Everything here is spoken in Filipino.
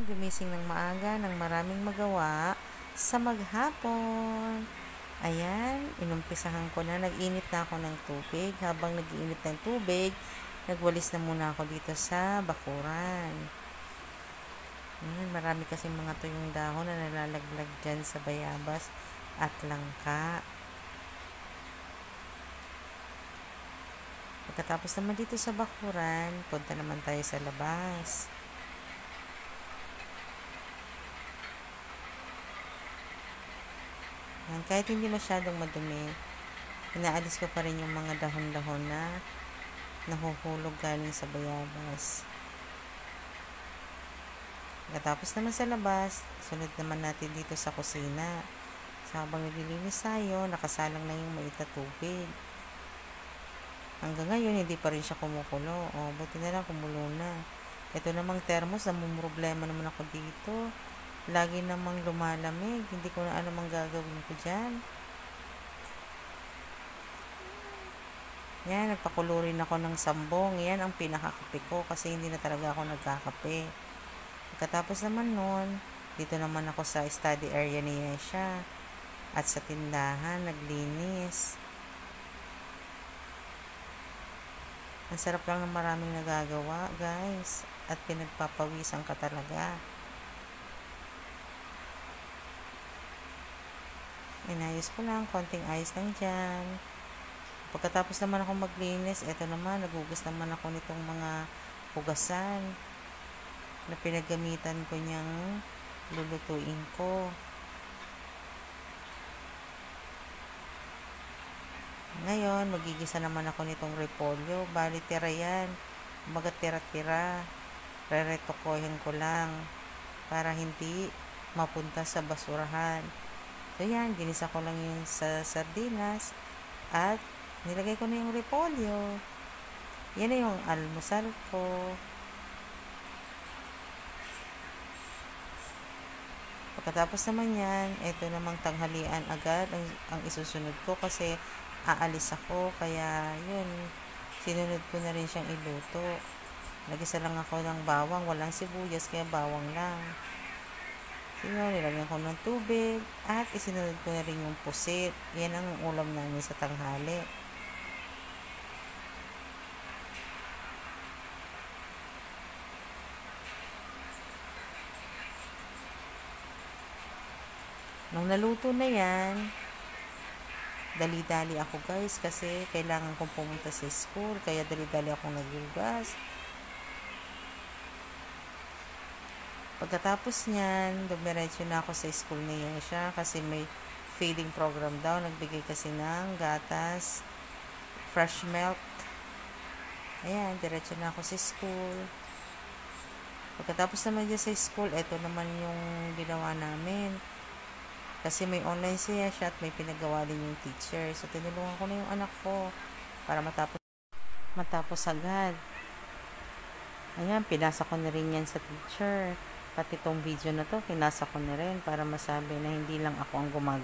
gumising ng maaga ng maraming magawa sa maghapon. Ayan, inumpisahan ko na, nag-init na ako ng tubig. Habang nag-iinit ng tubig, nagwalis na muna ako dito sa bakuran. Ayan, marami kasi mga tuyong dahon na nalalaglag dyan sa bayabas at langka. Pagkatapos naman dito sa bakuran, punta naman tayo sa labas. Yan, kahit hindi masyadong madumi, inaalis ko pa rin yung mga dahon-dahon na nahuhulog galing sa bayabas. Pagkatapos naman sa labas, sunod naman natin dito sa kusina. So, habang naglilinis tayo, nakasalang na yung mait na tubig. Hanggang ngayon, hindi pa rin siya kumukulo. O, buti na lang kumulo na. Ito namang thermos, namumroblema naman ako dito. Lagi namang lumalamig. Hindi ko na alam ang gagawin ko dyan. Yan, nagpakulo rin ako ng sambong. Yan ang pinakakape ko kasi hindi na talaga ako nagkakape. Pagkatapos naman nun, dito naman ako sa study area ni Yesha. At sa tindahan, naglinis. Ang sarap lang ng maraming nagagawa, guys. At pinagpapawisan ka talaga. Inayos ko lang, konting ayos lang dyan. Pagkatapos naman ako maglinis, eto naman, nagugas naman ako nitong mga hugasan na pinagamitan ko niyang lulutuin ko. Ngayon, magigisa naman ako nitong repolyo. Bali, tira yan. Kumbaga, tira-tira. Reretokohin ko lang para hindi mapunta sa basurahan. So, yan. Ginisa ko lang yung sa sardinas at nilagay ko na yung repolyo. Yan na yung almusal ko. Pagkatapos naman yan, ito namang tanghalian agad ang isusunod ko kasi aalis ako, kaya yun, sinunod ko na rin siyang iluto. Nagisa lang ako ng bawang, walang sibuyas, kaya bawang lang. So yun, nilagyan ko ng tubig, at isinunod ko na rin yung pusit. Yan ang ulam namin sa tanghali. Nung naluto na yan, dali-dali ako, guys, kasi kailangan kong pumunta sa school, kaya dali-dali akong naghugas. Pagkatapos niyan, dumiretso na ako sa school ni Yesha kasi may feeding program daw. Nagbigay kasi ng gatas, fresh milk. Ayan, diretso na ako sa school. Pagkatapos naman dyan sa school, eto naman yung ginawa namin. Kasi may online siya at may pinagawa din yung teacher. So, tinulungan ko na yung anak ko para matapos agad. Ayan, pinasa ko na rin yan sa teacher. Pati itong video na to, pinasa ko na rin para masabi na hindi lang ako ang gumagawa.